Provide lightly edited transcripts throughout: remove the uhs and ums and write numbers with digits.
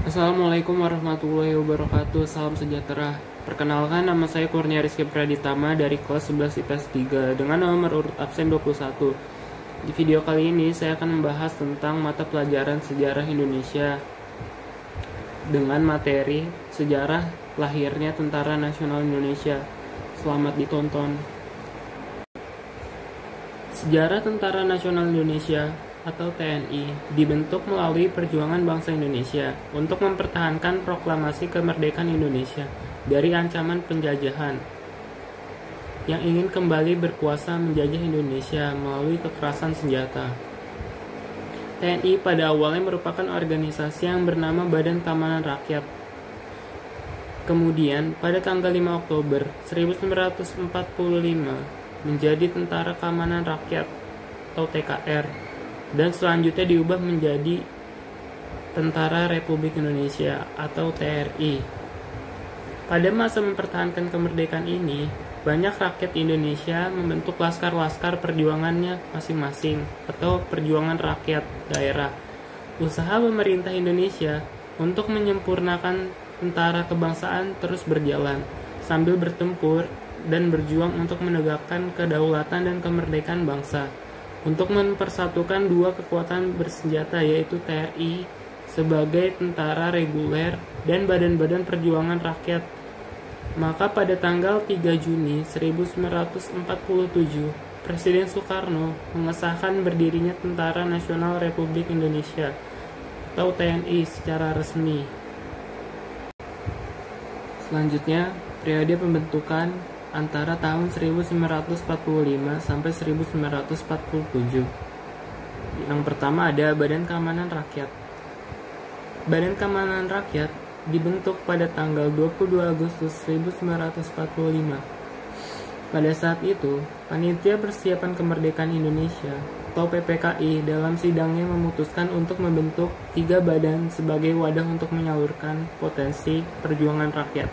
Assalamualaikum warahmatullahi wabarakatuh. Salam sejahtera. Perkenalkan, nama saya Kurnia Rizky Praditama dari kelas 11 IPS 3 dengan nomor urut absen 21. Di video kali ini saya akan membahas tentang mata pelajaran sejarah Indonesia dengan materi sejarah lahirnya Tentara Nasional Indonesia. Selamat ditonton. Sejarah Tentara Nasional Indonesia atau TNI dibentuk melalui perjuangan bangsa Indonesia untuk mempertahankan proklamasi kemerdekaan Indonesia dari ancaman penjajahan yang ingin kembali berkuasa menjajah Indonesia melalui kekerasan senjata. TNI pada awalnya merupakan organisasi yang bernama Badan Keamanan Rakyat. Kemudian pada tanggal 5 Oktober 1945 menjadi Tentara Keamanan Rakyat atau TKR, dan selanjutnya diubah menjadi Tentara Republik Indonesia atau TRI. Pada masa mempertahankan kemerdekaan ini, banyak rakyat Indonesia membentuk laskar-laskar perjuangannya masing-masing atau perjuangan rakyat daerah. Usaha pemerintah Indonesia untuk menyempurnakan tentara kebangsaan terus berjalan sambil bertempur dan berjuang untuk menegakkan kedaulatan dan kemerdekaan bangsa, untuk mempersatukan dua kekuatan bersenjata yaitu TRI sebagai tentara reguler dan badan-badan perjuangan rakyat. Maka pada tanggal 3 Juni 1947, Presiden Soekarno mengesahkan berdirinya Tentara Nasional Republik Indonesia atau TNI secara resmi. Selanjutnya, periode pembentukan antara tahun 1945 sampai 1947. Yang pertama ada Badan Keamanan Rakyat. Badan Keamanan Rakyat dibentuk pada tanggal 22 Agustus 1945. Pada saat itu, Panitia Persiapan Kemerdekaan Indonesia atau PPKI dalam sidangnya memutuskan untuk membentuk 3 badan sebagai wadah untuk menyalurkan potensi perjuangan rakyat,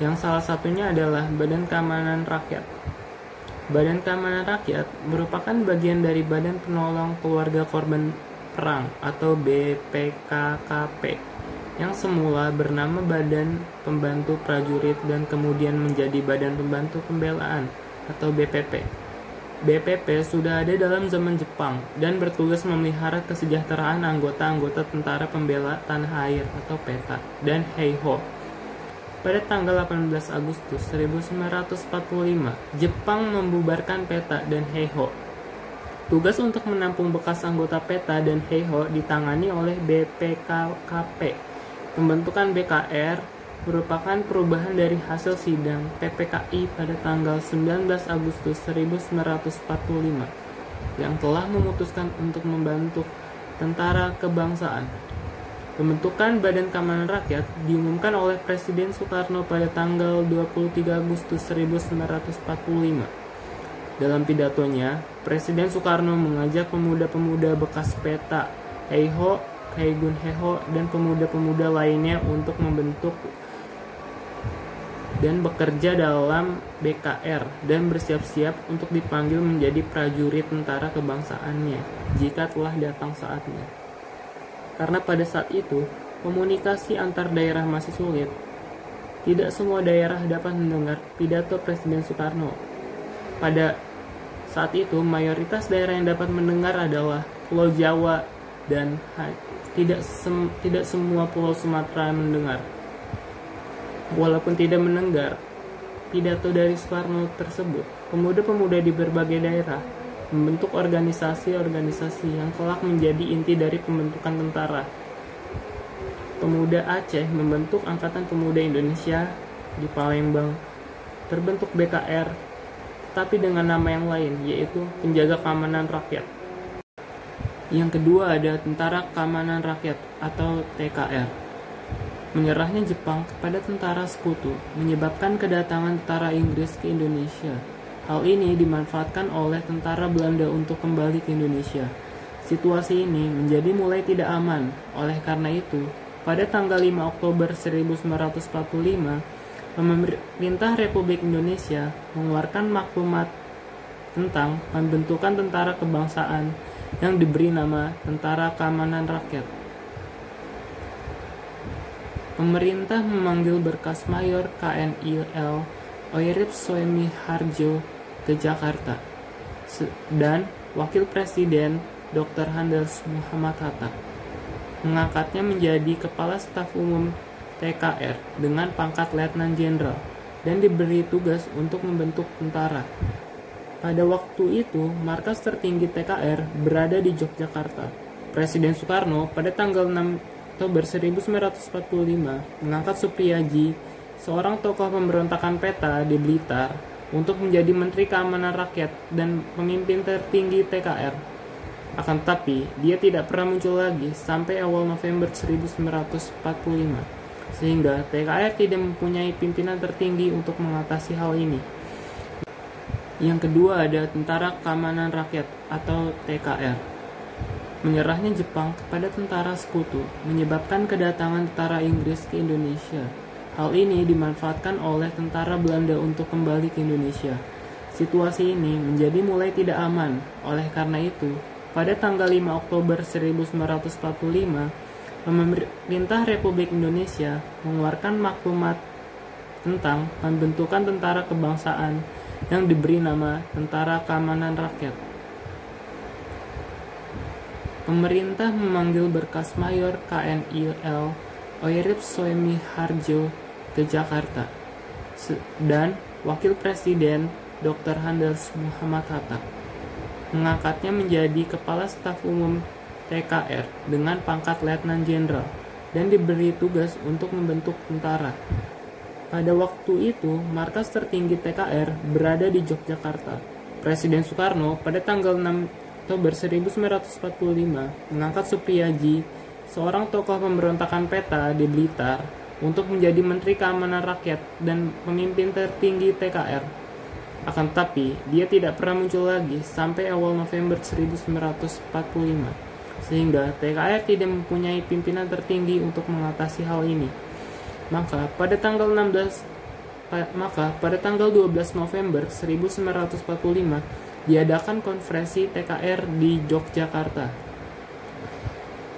yang salah satunya adalah Badan Keamanan Rakyat. Badan Keamanan Rakyat merupakan bagian dari Badan Penolong Keluarga Korban Perang atau BPKKP, yang semula bernama Badan Pembantu Prajurit dan kemudian menjadi Badan Pembantu Pembelaan atau BPP. BPP sudah ada dalam zaman Jepang dan bertugas memelihara kesejahteraan anggota-anggota Tentara Pembela Tanah Air atau PETA dan Heiho. Pada tanggal 18 Agustus 1945, Jepang membubarkan PETA dan Heiho. Tugas untuk menampung bekas anggota PETA dan Heiho ditangani oleh BPKKP. Pembentukan BKR merupakan perubahan dari hasil sidang PPKI pada tanggal 19 Agustus 1945 yang telah memutuskan untuk membentuk Tentara Kebangsaan. Pembentukan Badan Keamanan Rakyat diumumkan oleh Presiden Soekarno pada tanggal 23 Agustus 1945. Dalam pidatonya, Presiden Soekarno mengajak pemuda-pemuda bekas PETA, Heiho, Kaigun Heiho, dan pemuda-pemuda lainnya untuk membentuk dan bekerja dalam BKR dan bersiap-siap untuk dipanggil menjadi prajurit tentara kebangsaannya jika telah datang saatnya. Karena pada saat itu, komunikasi antar daerah masih sulit. Tidak semua daerah dapat mendengar pidato Presiden Soekarno. Pada saat itu, mayoritas daerah yang dapat mendengar adalah Pulau Jawa dan tidak semua Pulau Sumatera mendengar. Walaupun tidak mendengar pidato dari Soekarno tersebut, pemuda-pemuda di berbagai daerah membentuk organisasi-organisasi yang kelak menjadi inti dari pembentukan tentara. Pemuda Aceh membentuk Angkatan Pemuda Indonesia di Palembang. Terbentuk BKR, tapi dengan nama yang lain, yaitu Penjaga Keamanan Rakyat. Yang kedua ada Tentara Keamanan Rakyat atau TKR. Menyerahnya Jepang kepada tentara sekutu menyebabkan kedatangan tentara Inggris ke Indonesia. Hal ini dimanfaatkan oleh tentara Belanda untuk kembali ke Indonesia. Situasi ini menjadi mulai tidak aman. Oleh karena itu, pada tanggal 5 Oktober 1945, pemerintah Republik Indonesia mengeluarkan maklumat tentang pembentukan tentara kebangsaan yang diberi nama Tentara Keamanan Rakyat. Pemerintah memanggil berkas Mayor KNIL Oirip Soemiharjo ke Jakarta, dan Wakil Presiden Dr. Handes Muhammad Hatta mengangkatnya menjadi Kepala Staf Umum TKR dengan pangkat Letnan Jenderal dan diberi tugas untuk membentuk tentara. Pada waktu itu, markas tertinggi TKR berada di Yogyakarta. Presiden Soekarno pada tanggal 6 Oktober 1945 mengangkat Supriyaji, seorang tokoh pemberontakan PETA di Blitar, untuk menjadi Menteri Keamanan Rakyat dan pemimpin tertinggi TKR. Akan tetapi, dia tidak pernah muncul lagi sampai awal November 1945, sehingga TKR tidak mempunyai pimpinan tertinggi untuk mengatasi hal ini. Yang kedua ada Tentara Keamanan Rakyat atau TKR. Menyerahnya Jepang kepada tentara sekutu menyebabkan kedatangan tentara Inggris ke Indonesia. Hal ini dimanfaatkan oleh tentara Belanda untuk kembali ke Indonesia. Situasi ini menjadi mulai tidak aman. Oleh karena itu, pada tanggal 5 Oktober 1945, pemerintah Republik Indonesia mengeluarkan maklumat tentang pembentukan tentara kebangsaan yang diberi nama Tentara Keamanan Rakyat. Pemerintah memanggil berkas Mayor KNIL Oirip Soemiharjo ke Jakarta, dan Wakil Presiden Dr. Handes Muhammad Hatta mengangkatnya menjadi Kepala Staf Umum TKR dengan pangkat Letnan Jenderal dan diberi tugas untuk membentuk tentara. Pada waktu itu, markas tertinggi TKR berada di Yogyakarta. Presiden Soekarno pada tanggal 6 Oktober 1945 mengangkat Supriyaji, seorang tokoh pemberontakan PETA di Blitar, untuk menjadi Menteri Keamanan Rakyat dan pemimpin tertinggi TKR. Akan tetapi, dia tidak pernah muncul lagi sampai awal November 1945, sehingga TKR tidak mempunyai pimpinan tertinggi untuk mengatasi hal ini. Maka pada tanggal 12 November 1945 diadakan konferensi TKR di Yogyakarta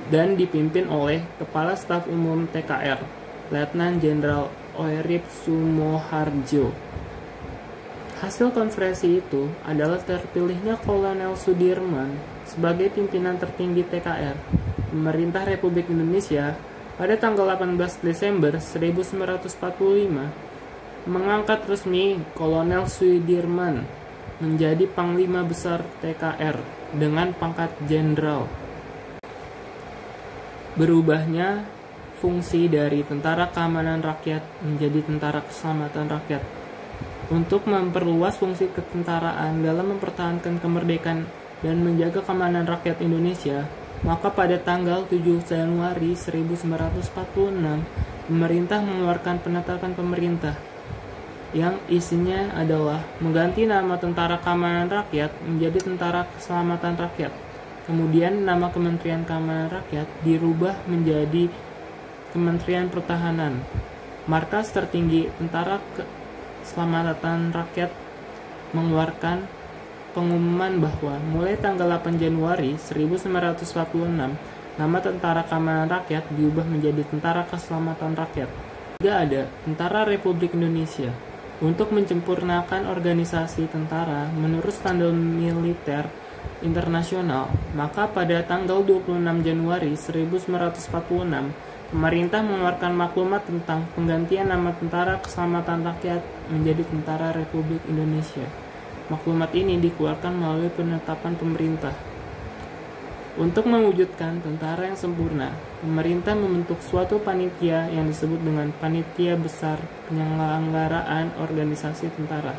dan dipimpin oleh Kepala Staf Umum TKR, Letnan Jenderal Oirip Sumoharjo. Hasil konferensi itu adalah terpilihnya Kolonel Sudirman sebagai pimpinan tertinggi TKR. Pemerintah Republik Indonesia pada tanggal 18 Desember 1945 mengangkat resmi Kolonel Sudirman menjadi Panglima Besar TKR dengan pangkat Jenderal. Berubahnya fungsi dari Tentara Keamanan Rakyat menjadi Tentara Keselamatan Rakyat untuk memperluas fungsi ketentaraan dalam mempertahankan kemerdekaan dan menjaga keamanan rakyat Indonesia, maka pada tanggal 7 Januari 1946, pemerintah mengeluarkan penetapan pemerintah yang isinya adalah mengganti nama Tentara Keamanan Rakyat menjadi Tentara Keselamatan Rakyat. Kemudian nama Kementerian Keamanan Rakyat dirubah menjadi Kementerian Pertahanan. Markas tertinggi Tentara Keselamatan Rakyat mengeluarkan pengumuman bahwa mulai tanggal 8 Januari 1946, nama Tentara Keamanan Rakyat diubah menjadi Tentara Keselamatan Rakyat. Juga ada Tentara Republik Indonesia. Untuk menyempurnakan organisasi tentara menurut standar militer internasional, maka pada tanggal 26 Januari 1946, pemerintah mengeluarkan maklumat tentang penggantian nama Tentara Keselamatan Rakyat menjadi Tentara Republik Indonesia. Maklumat ini dikeluarkan melalui penetapan pemerintah. Untuk mewujudkan tentara yang sempurna, pemerintah membentuk suatu panitia yang disebut dengan Panitia Besar Penyelenggaraan Organisasi Tentara.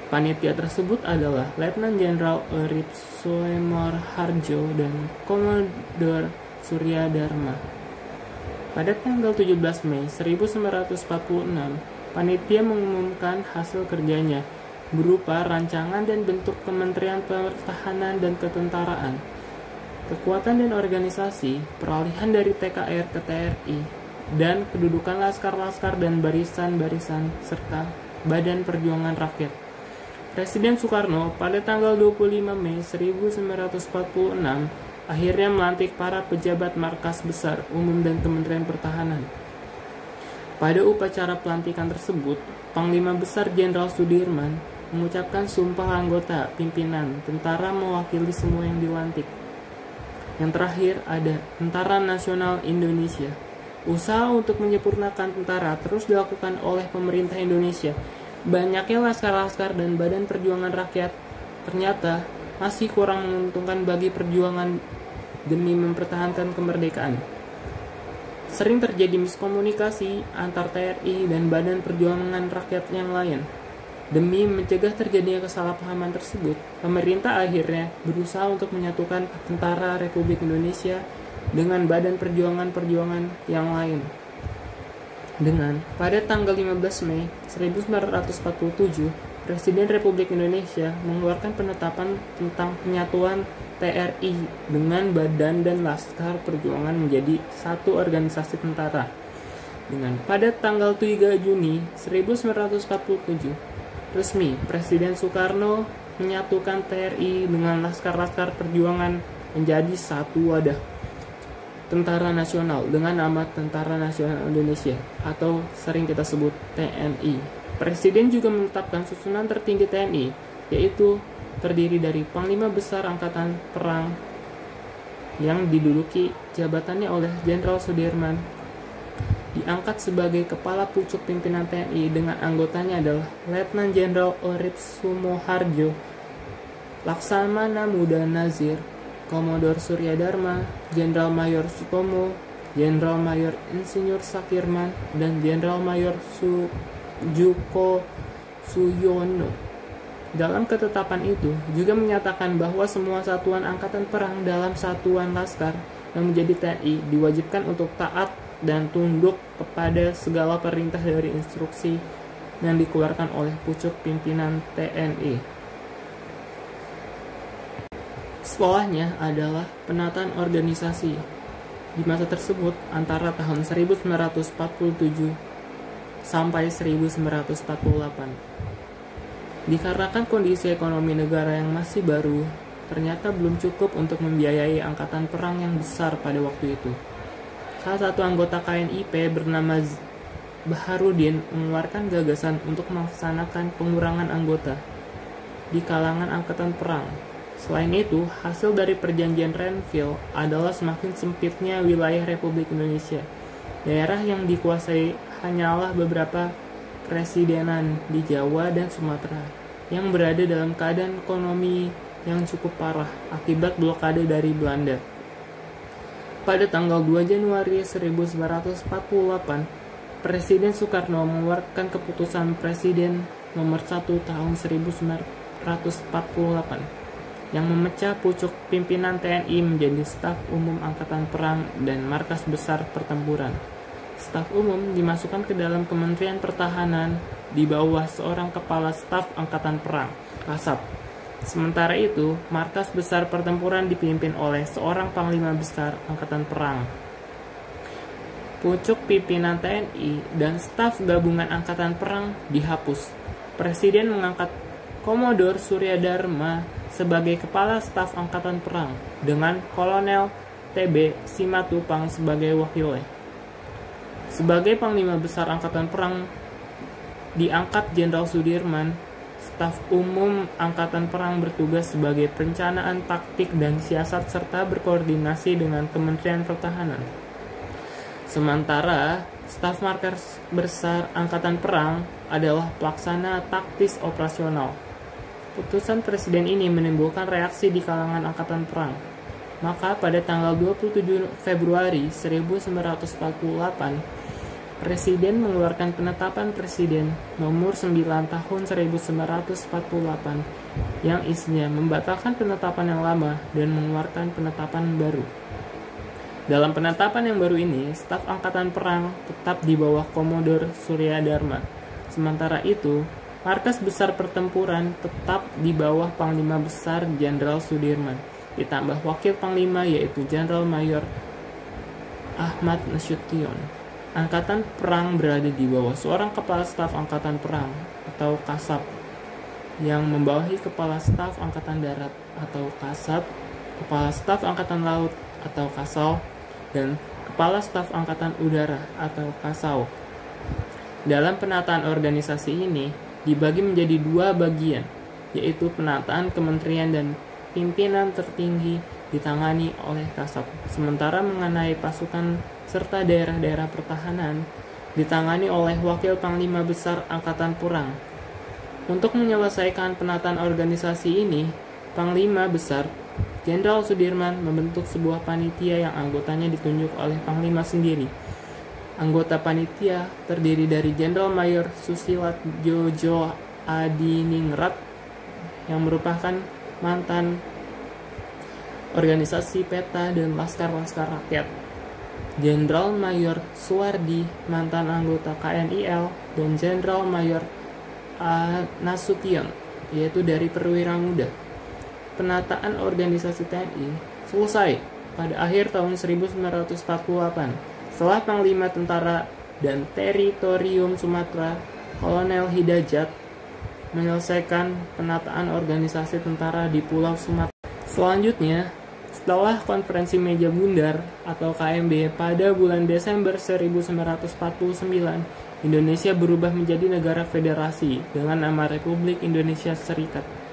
Panitia tersebut adalah Letnan Jenderal Oirip Soemiharjo dan Komodor Surya Dharma. Pada tanggal 17 Mei 1946, panitia mengumumkan hasil kerjanya berupa rancangan dan bentuk Kementerian Pertahanan dan Ketentaraan, kekuatan dan organisasi, peralihan dari TKR ke TRI, dan kedudukan laskar-laskar dan barisan-barisan, serta Badan Perjuangan Rakyat. Presiden Soekarno pada tanggal 25 Mei 1946 akhirnya melantik para pejabat markas besar umum dan Kementerian Pertahanan. Pada upacara pelantikan tersebut, Panglima Besar Jenderal Sudirman mengucapkan sumpah anggota pimpinan tentara mewakili semua yang dilantik. Yang terakhir ada Tentara Nasional Indonesia. Usaha untuk menyempurnakan tentara terus dilakukan oleh pemerintah Indonesia. Banyaknya laskar-laskar dan badan perjuangan rakyat ternyata masih kurang menguntungkan bagi perjuangan demi mempertahankan kemerdekaan. Sering terjadi miskomunikasi antar TNI dan badan perjuangan rakyat yang lain. Demi mencegah terjadinya kesalahpahaman tersebut, pemerintah akhirnya berusaha untuk menyatukan Tentara Republik Indonesia dengan badan perjuangan-perjuangan yang lain. Dengan pada tanggal 15 Mei 1947, Presiden Republik Indonesia mengeluarkan penetapan tentang penyatuan TRI dengan Badan dan Laskar Perjuangan menjadi satu organisasi tentara. Dengan pada tanggal 3 Juni 1947, resmi Presiden Soekarno menyatukan TRI dengan Laskar-Laskar Perjuangan menjadi satu wadah. Tentara Nasional dengan nama Tentara Nasional Indonesia atau sering kita sebut TNI. Presiden juga menetapkan susunan tertinggi TNI, yaitu terdiri dari Panglima Besar Angkatan Perang yang diduduki jabatannya oleh Jenderal Sudirman, diangkat sebagai Kepala Pucuk Pimpinan TNI dengan anggotanya adalah Letnan Jenderal Urip Sumoharjo, Laksamana Muda Nazir, Komodor Surya Dharma, Jenderal Mayor Sutomo, Jenderal Mayor Insinyur Sakirman, dan Jenderal Mayor Sujuko Suyono. Dalam ketetapan itu juga menyatakan bahwa semua satuan angkatan perang dalam satuan laskar yang menjadi TNI diwajibkan untuk taat dan tunduk kepada segala perintah dari instruksi yang dikeluarkan oleh pucuk pimpinan TNI. Setelahnya adalah penataan organisasi. Di masa tersebut antara tahun 1947 sampai 1948. Dikarenakan kondisi ekonomi negara yang masih baru, ternyata belum cukup untuk membiayai angkatan perang yang besar pada waktu itu. Salah satu anggota KNIP bernama Baharudin mengeluarkan gagasan untuk melaksanakan pengurangan anggota di kalangan angkatan perang. Selain itu, hasil dari perjanjian Renville adalah semakin sempitnya wilayah Republik Indonesia. Daerah yang dikuasai hanyalah beberapa kresidenan di Jawa dan Sumatera yang berada dalam keadaan ekonomi yang cukup parah akibat blokade dari Belanda. Pada tanggal 2 Januari 1948, Presiden Soekarno mengeluarkan keputusan Presiden nomor 1 tahun 1948 yang memecah pucuk pimpinan TNI menjadi Staf Umum Angkatan Perang dan Markas Besar Pertempuran. Staf Umum dimasukkan ke dalam Kementerian Pertahanan di bawah seorang Kepala Staf Angkatan Perang, Kasat. Sementara itu, Markas Besar Pertempuran dipimpin oleh seorang Panglima Besar Angkatan Perang. Pucuk pimpinan TNI dan Staf Gabungan Angkatan Perang dihapus. Presiden mengangkat Komodor Surya Dharma sebagai Kepala Staf Angkatan Perang dengan Kolonel TB Simatupang sebagai wakilnya. Sebagai Panglima Besar Angkatan Perang diangkat Jenderal Sudirman. Staf Umum Angkatan Perang bertugas sebagai perencanaan taktik dan siasat serta berkoordinasi dengan Kementerian Pertahanan. Sementara Staf Markas Besar Angkatan Perang adalah pelaksana taktis operasional. Putusan Presiden ini menimbulkan reaksi di kalangan Angkatan Perang. Maka pada tanggal 27 Februari 1948, Presiden mengeluarkan penetapan Presiden nomor 9 tahun 1948 yang isinya membatalkan penetapan yang lama dan mengeluarkan penetapan baru. Dalam penetapan yang baru ini, Staf Angkatan Perang tetap di bawah Komodor Surya Dharma. Sementara itu, Markas Besar Pertempuran tetap di bawah Panglima Besar Jenderal Sudirman, ditambah Wakil Panglima yaitu Jenderal Mayor Ahmad Nasution. Angkatan Perang berada di bawah seorang Kepala Staf Angkatan Perang atau Kasat yang membawahi Kepala Staf Angkatan Darat atau Kasat Kepala Staf Angkatan Laut atau Kasau, dan Kepala Staf Angkatan Udara atau Kasau. Dalam penataan organisasi ini dibagi menjadi dua bagian, yaitu penataan kementerian dan pimpinan tertinggi ditangani oleh Kasab. Sementara mengenai pasukan serta daerah-daerah pertahanan ditangani oleh Wakil Panglima Besar Angkatan Perang. Untuk menyelesaikan penataan organisasi ini, Panglima Besar Jenderal Sudirman membentuk sebuah panitia yang anggotanya ditunjuk oleh Panglima sendiri. Anggota panitia terdiri dari Jenderal Mayor Susilat Jojo Adiningrat yang merupakan mantan organisasi PETA dan Laskar-Laskar Rakyat, Jenderal Mayor Suwardi, mantan anggota KNIL, dan Jenderal Mayor Nasution, yaitu dari perwira muda. Penataan organisasi TNI selesai pada akhir tahun 1948 setelah Panglima Tentara dan Teritorium Sumatera Kolonel Hidayat menyelesaikan penataan organisasi tentara di Pulau Sumatera. Selanjutnya, setelah Konferensi Meja Bundar atau KMB pada bulan Desember 1949, Indonesia berubah menjadi negara federasi dengan nama Republik Indonesia Serikat.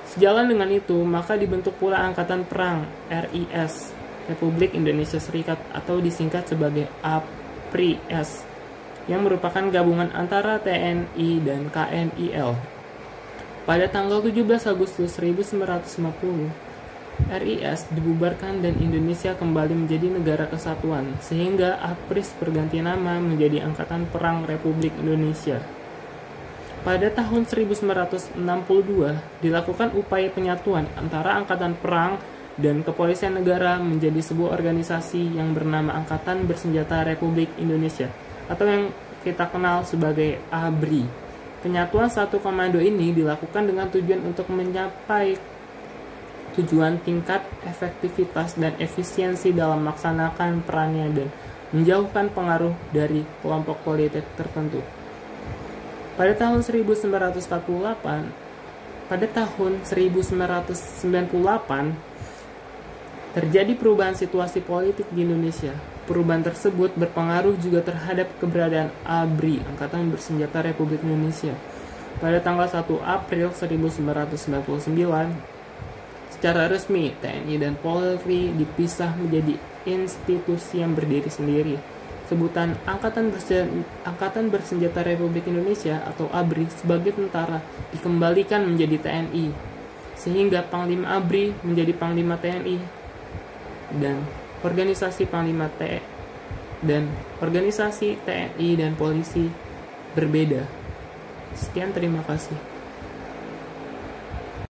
Sejalan dengan itu, maka dibentuk pula Angkatan Perang RIS, Republik Indonesia Serikat, atau disingkat sebagai APRIS, yang merupakan gabungan antara TNI dan KNIL. Pada tanggal 17 Agustus 1950, RIS dibubarkan dan Indonesia kembali menjadi negara kesatuan, sehingga APRIS berganti nama menjadi Angkatan Perang Republik Indonesia. Pada tahun 1962, dilakukan upaya penyatuan antara Angkatan Perang dan Kepolisian Negara menjadi sebuah organisasi yang bernama Angkatan Bersenjata Republik Indonesia, atau yang kita kenal sebagai ABRI. Penyatuan satu komando ini dilakukan dengan tujuan untuk mencapai tujuan tingkat efektivitas dan efisiensi dalam melaksanakan perannya dan menjauhkan pengaruh dari kelompok politik tertentu. Pada tahun 1998 terjadi perubahan situasi politik di Indonesia. Perubahan tersebut berpengaruh juga terhadap keberadaan ABRI, Angkatan Bersenjata Republik Indonesia. Pada tanggal 1 April 1999, secara resmi TNI dan Polri dipisah menjadi institusi yang berdiri sendiri. Sebutan Angkatan Bersenjata Republik Indonesia atau ABRI sebagai tentara dikembalikan menjadi TNI, sehingga Panglima ABRI menjadi Panglima TNI dan organisasi TNI dan polisi berbeda. Sekian, terima kasih.